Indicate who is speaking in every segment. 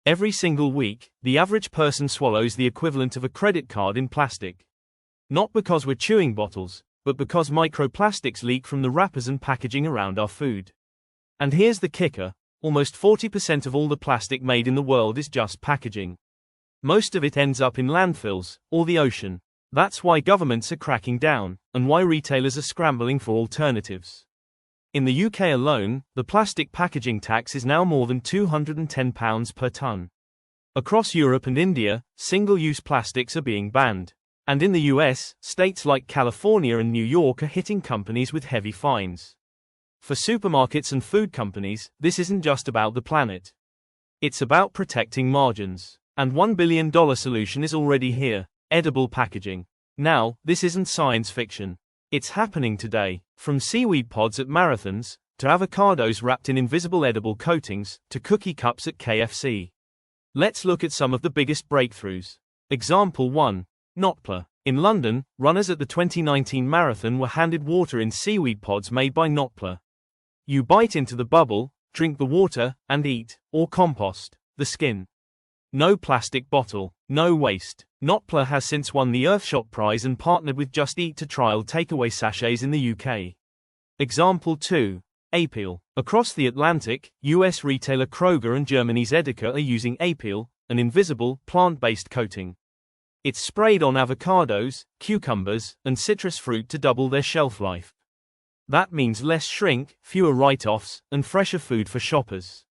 Speaker 1: Every single week, the average person swallows the equivalent of a credit card in plastic. Not because we're chewing bottles, but because microplastics leak from the wrappers and packaging around our food. And here's the kicker, almost 40% of all the plastic made in the world is just packaging. Most of it ends up in landfills, or the ocean. That's why governments are cracking down, and why retailers are scrambling for alternatives. In the UK alone, the plastic packaging tax is now more than £210 per tonne. Across Europe and India, single-use plastics are being banned. And in the US, states like California and New York are hitting companies with heavy fines. For supermarkets and food companies, this isn't just about the planet. It's about protecting margins. And $1 billion solution is already here: edible packaging. Now, this isn't science fiction. It's happening today. From seaweed pods at marathons, to avocados wrapped in invisible edible coatings, to cookie cups at KFC. Let's look at some of the biggest breakthroughs. Example 1. Notpla. In London, runners at the 2019 marathon were handed water in seaweed pods made by Notpla. You bite into the bubble, drink the water, and eat, or compost, the skin. No plastic bottle, no waste. Notpla has since won the Earthshot Prize and partnered with Just Eat to trial takeaway sachets in the UK. Example 2. Apeel. Across the Atlantic, US retailer Kroger and Germany's Edeka are using Apeel, an invisible, plant-based coating. It's sprayed on avocados, cucumbers, and citrus fruit to double their shelf life. That means less shrink, fewer write-offs, and fresher food for shoppers.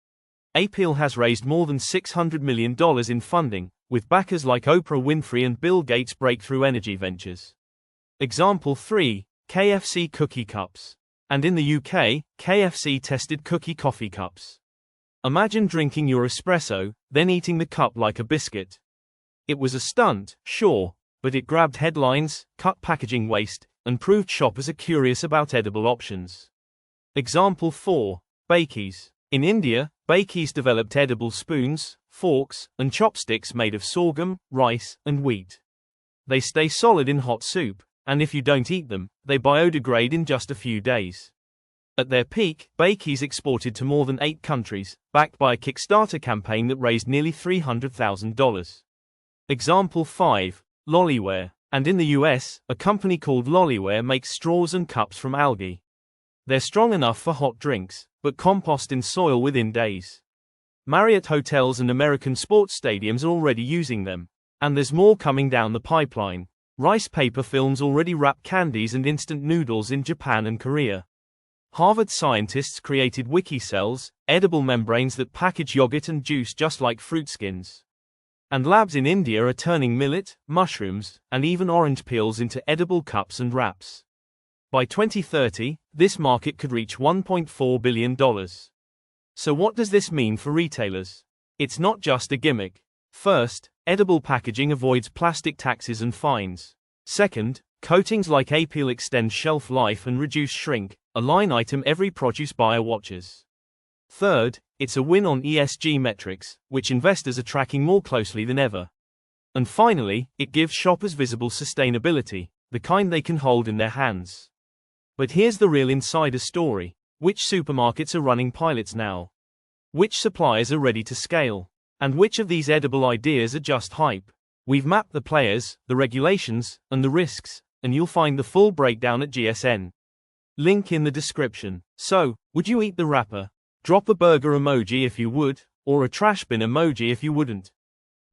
Speaker 1: Apeel has raised more than $600 million in funding, with backers like Oprah Winfrey and Bill Gates' Breakthrough Energy Ventures. Example 3. KFC cookie cups. And in the UK, KFC tested cookie coffee cups. Imagine drinking your espresso, then eating the cup like a biscuit. It was a stunt, sure, but it grabbed headlines, cut packaging waste, and proved shoppers are curious about edible options. Example 4. Bakeys. In India, Bakeys developed edible spoons, forks, and chopsticks made of sorghum, rice, and wheat. They stay solid in hot soup, and if you don't eat them, they biodegrade in just a few days. At their peak, Bakeys exported to more than 8 countries, backed by a Kickstarter campaign that raised nearly $300,000. Example 5. Loliware. And in the US, a company called Loliware makes straws and cups from algae. They're strong enough for hot drinks, but compost in soil within days. Marriott hotels and American sports stadiums are already using them. And there's more coming down the pipeline. Rice paper films already wrap candies and instant noodles in Japan and Korea. Harvard scientists created WikiCells, edible membranes that package yogurt and juice just like fruit skins. And labs in India are turning millet, mushrooms, and even orange peels into edible cups and wraps. By 2030, this market could reach $1.4 billion. So what does this mean for retailers? It's not just a gimmick. First, edible packaging avoids plastic taxes and fines. Second, coatings like Apeel extend shelf life and reduce shrink, a line item every produce buyer watches. Third, it's a win on ESG metrics, which investors are tracking more closely than ever. And finally, it gives shoppers visible sustainability, the kind they can hold in their hands. But here's the real insider story. Which supermarkets are running pilots now? Which suppliers are ready to scale? And which of these edible ideas are just hype? We've mapped the players, the regulations, and the risks, and you'll find the full breakdown at GSN. Link in the description. So, would you eat the wrapper? Drop a burger emoji if you would, or a trash bin emoji if you wouldn't.